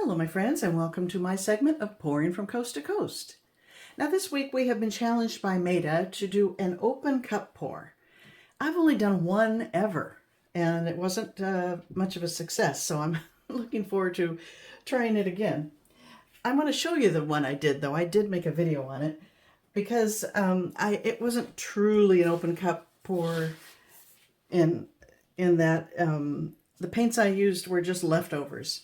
Hello my friends, and welcome to my segment of Pouring from Coast to Coast. Now this week we have been challenged by Magenta to do an open cup pour. I've only done one ever and it wasn't much of a success, so I'm looking forward to trying it again. I'm going to show you the one I did though. I did make a video on it because it wasn't truly an open cup pour in that the paints I used were just leftovers.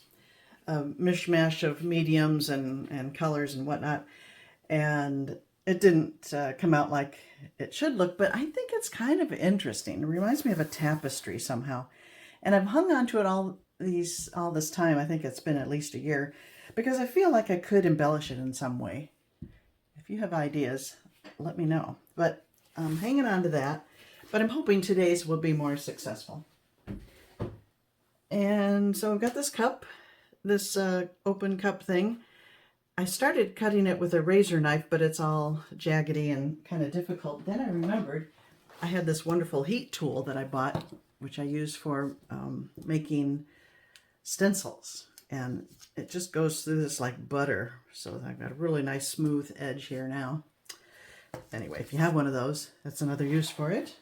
Mishmash of mediums and colors and whatnot, and it didn't come out like it should look, but I think it's kind of interesting. It reminds me of a tapestry somehow, and I've hung on to it all this time. I think it's been at least a year, because I feel like I could embellish it in some way. If you have ideas, let me know. But I'm hanging on to that, but I'm hoping today's will be more successful. And so I've got this cup, this open cup thing. I started cutting it with a razor knife, but it's all jaggedy and kind of difficult. Then I remembered I had this wonderful heat tool that I bought, which I use for making stencils. And it just goes through this like butter. So I've got a really nice smooth edge here now. Anyway, if you have one of those, that's another use for it.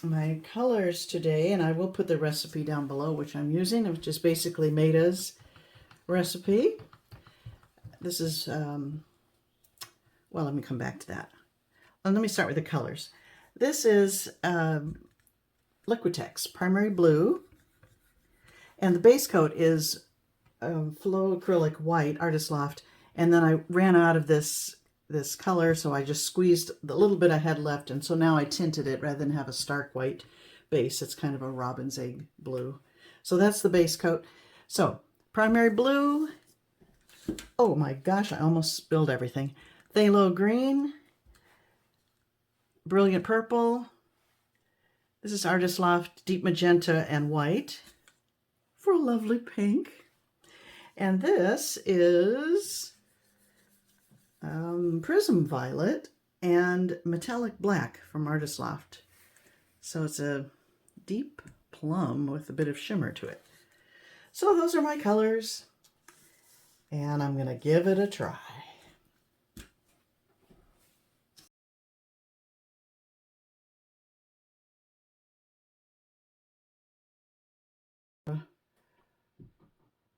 My colors today, and I will put the recipe down below, which I'm using, which is basically Magenta's recipe. This is, well, let me come back to that. Let me start with the colors. This is Liquitex Primary Blue, and the base coat is Phthalo White, Artist Loft, and then I ran out of this color, so I just squeezed the little bit I had left, and so now I tinted it rather than have a stark white base. It's kind of a robin's egg blue. So that's the base coat. So Primary Blue, oh my gosh, I almost spilled everything. Phthalo Green, Brilliant Purple, this is Artist Loft Deep Magenta and White for a lovely pink, and this is Prism Violet and Metallic Black from Artist Loft. So it's a deep plum with a bit of shimmer to it. So those are my colors, and I'm going to give it a try.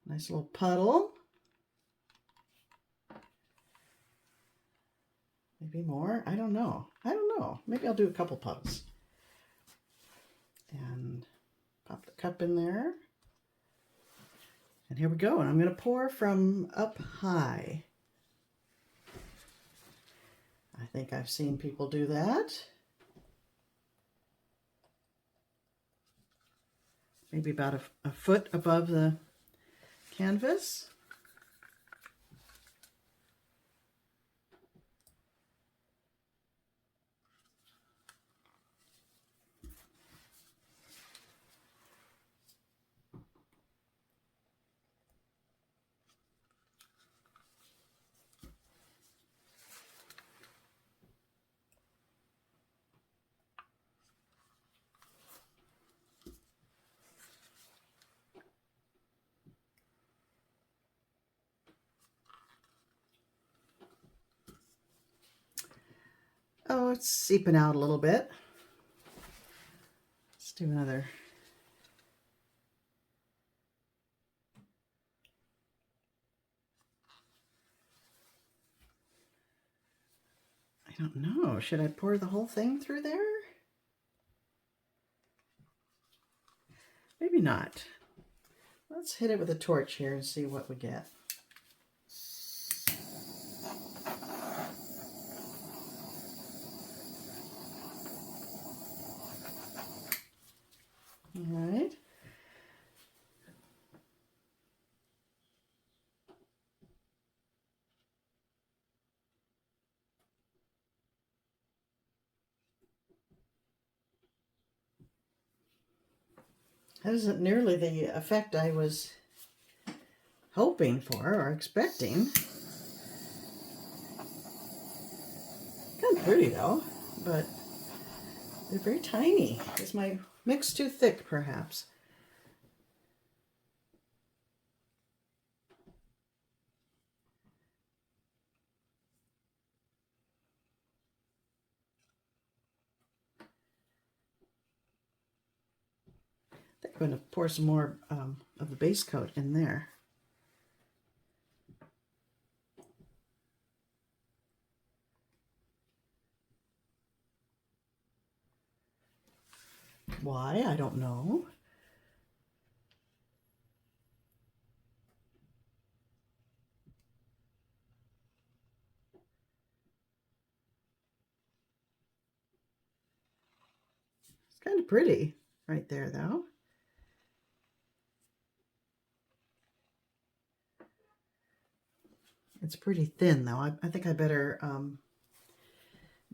Nice little puddle. Maybe more. I don't know. Maybe I'll do a couple puddles. And pop the cup in there. And here we go. And I'm going to pour from up high. I think I've seen people do that. Maybe about a foot above the canvas. Oh, it's seeping out a little bit. Let's do another. I don't know. Should I pour the whole thing through there? Maybe not. Let's hit it with a torch here and see what we get. All right. That isn't nearly the effect I was hoping for or expecting. Kind of pretty though, but they're very tiny. Is my mix too thick, perhaps? going to pour some more of the base coat in there. Why? I don't know. It's kind of pretty right there, though. It's pretty thin, though. I think I better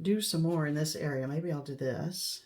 do some more in this area. Maybe I'll do this.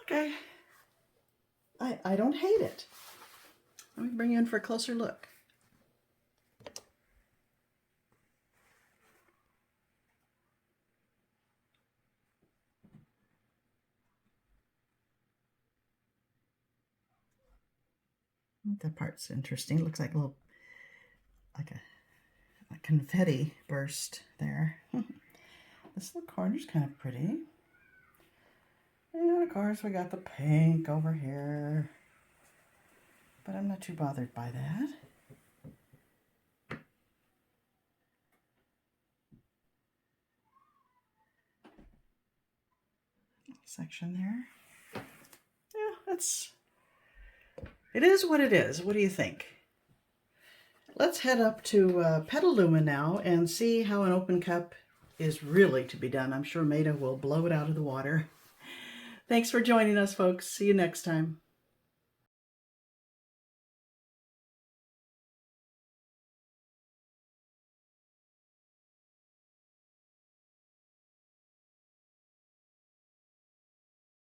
Okay. I don't hate it. Let me bring you in for a closer look. That part's interesting. It looks like a little, like a confetti burst there. This little corner's kind of pretty. And of course we got the pink over here. But I'm not too bothered by that. Section there. Yeah, it is what it is. What do you think? Let's head up to Petaluma now and see how an open cup is really to be done. I'm sure Maida will blow it out of the water. Thanks for joining us, folks. See you next time.